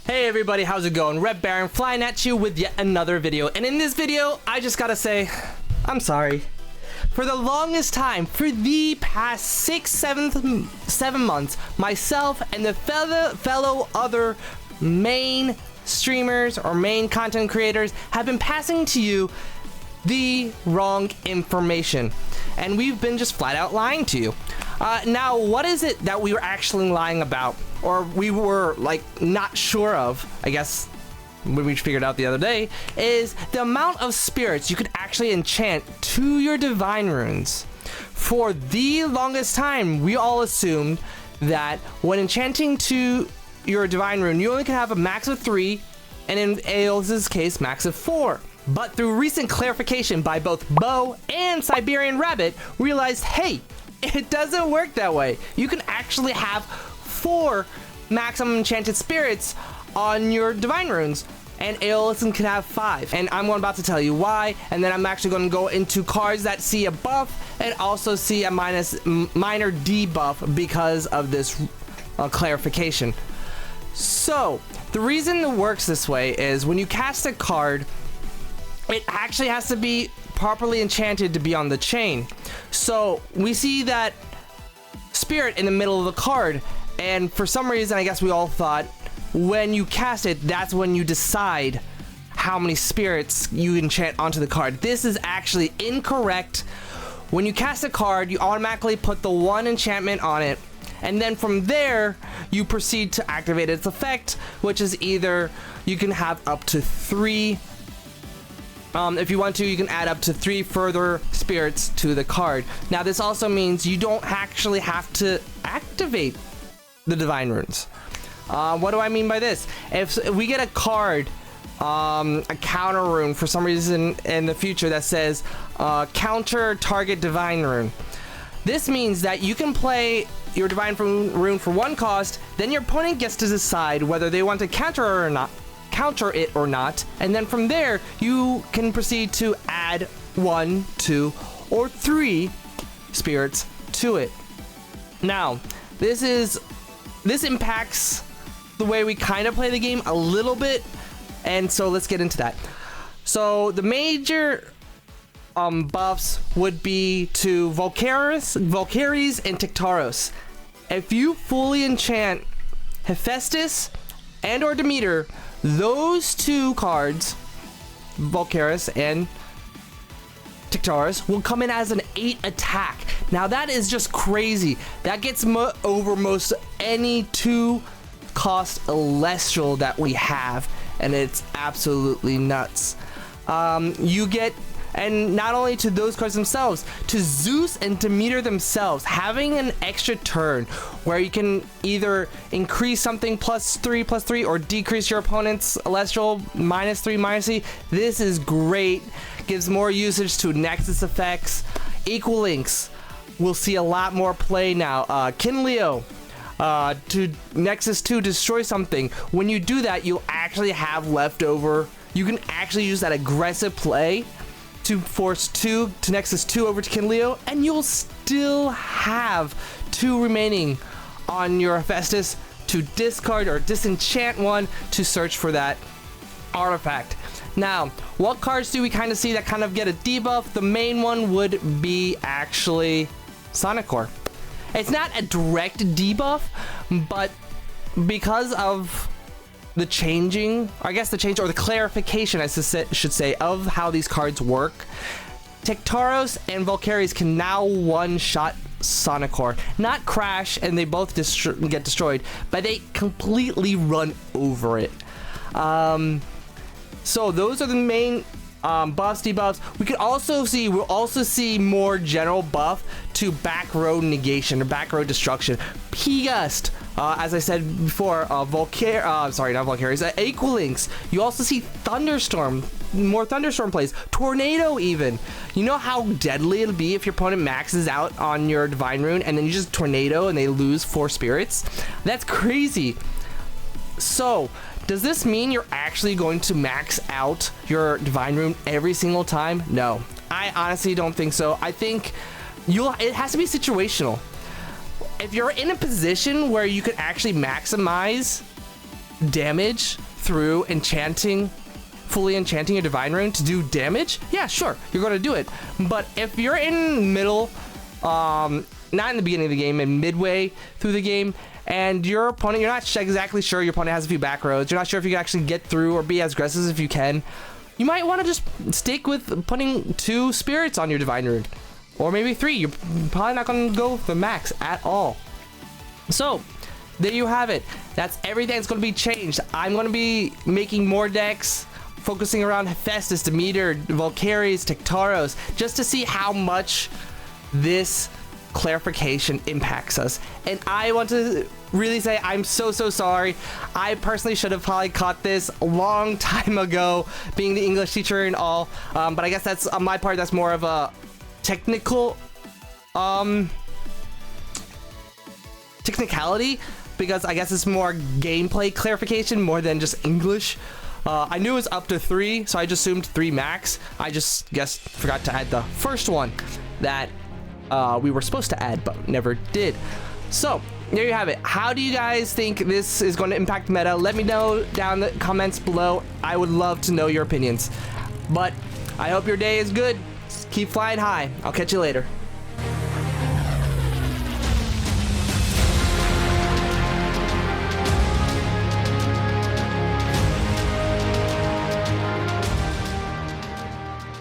Hey everybody, how's it going? Red Baron flying at you with yet another video. And in this video, I just gotta say, I'm sorry. For the longest time, for the past 7 months, myself and the fellow other main streamers or main content creators have been passing to you the wrong information. And we've been just flat out lying to you. Now, what is it that we were actually lying about? Or we were like not sure of, I guess, when we figured out the other day, is the amount of spirits you could actually enchant to your Divine Runes. For the longest time, we all assumed that when enchanting to your Divine Rune, you only can have a max of 3, and in Elestal's case, max of 4. But through recent clarification by both Bo and Siberian Rabbit, we realized, hey, it doesn't work that way. You can actually have 4 maximum enchanted spirits on your Divine Runes, and Elestal can have 5. And I'm about to tell you why, and then I'm actually going to go into cards that see a buff and also see a minor debuff because of this clarification. So, the reason it works this way is when you cast a card, it actually has to be properly enchanted to be on the chain. So we see that spirit in the middle of the card, and for some reason I guess we all thought when you cast it, that's when you decide how many spirits you enchant onto the card. This is actually incorrect. When you cast a card, you automatically put the 1 enchantment on it, and then from there you proceed to activate its effect, which is either you can have up to 3. If you want to, you can add up to 3 further spirits to the card. Now, this also means you don't actually have to activate the Divine Runes. What do I mean by this? If we get a card, a counter rune for some reason in the future that says counter target Divine Rune, this means that you can play your Divine Rune for 1 cost, then your opponent gets to decide whether they want to counter it or not, and then from there you can proceed to add 1, 2, or 3 spirits to it. Now, this impacts the way we kind of play the game a little bit, and so let's get into that. So the major buffs would be to Valkyries and Tiktaros. If you fully enchant Hephaestus and or Demeter, those 2 cards, Valkyries and Tiktaros, will come in as an 8 attack. Now that is just crazy. That gets over most any 2 cost Elestal that we have, and it's absolutely nuts. You get, and not only to those cards themselves, to Zeus and Demeter themselves, having an extra turn where you can either increase something +3/+3 or decrease your opponent's Elestal -3 -3. This is great. Gives more usage to Nexus effects. Equal links. We'll see a lot more play now. Kinleo. To Nexus 2, destroy something. When you do that, you'll actually have leftover. You can actually use that aggressive play to force 2 to Nexus 2 over to Kinleo, and you'll still have 2 remaining on your Hephaestus to discard or disenchant 1 to search for that artifact. Now, what cards do we kind of see that kind of get a debuff? The main one would be actually Sonic Core. It's not a direct debuff, but because of the changing, I guess the change or the clarification, I should say, of how these cards work, Tiktaros and Valkyries can now one-shot Sonic Core. Not crash and they both get destroyed, but they completely run over it. So those are the main buffs, debuffs. We'll also see more general buff to back row negation or back row destruction. P-Gust, as I said before, not Valkyries, Equalinks. You also see Thunderstorm, more Thunderstorm plays, Tornado even. You know how deadly it'll be if your opponent maxes out on your Divine Rune and then you just Tornado and they lose 4 spirits? That's crazy. So, does this mean you're actually going to max out your Divine Rune every single time? No, I honestly don't think so. I think it has to be situational. If you're in a position where you could actually maximize damage through enchanting, fully enchanting your Divine Rune to do damage, yeah, sure, you're going to do it. But if you're in middle, not in the beginning of the game, and midway through the game, and your opponent, you're not exactly sure, your opponent has a few back roads, you're not sure if you can actually get through or be as aggressive as you can, you might want to just stick with putting 2 spirits on your Divine Rune. Or maybe 3. You're probably not going to go the max at all. So, there you have it. That's everything that's going to be changed. I'm going to be making more decks, focusing around Hephaestus, Demeter, Valkyries, Tektaros, just to see how much this clarification impacts us. And I want to really say I'm so sorry. I personally should have probably caught this a long time ago, being the English teacher and all, but I guess that's on my part. That's more of a technical technicality, because I guess it's more gameplay clarification more than just English. I knew it was up to 3, so I just assumed 3 max. I just forgot to add the first one that we were supposed to add but never did. So there you have it. How do you guys think this is going to impact meta? Let me know down in the comments below. I would love to know your opinions. But I hope your day is good. Keep flying high. I'll catch you later.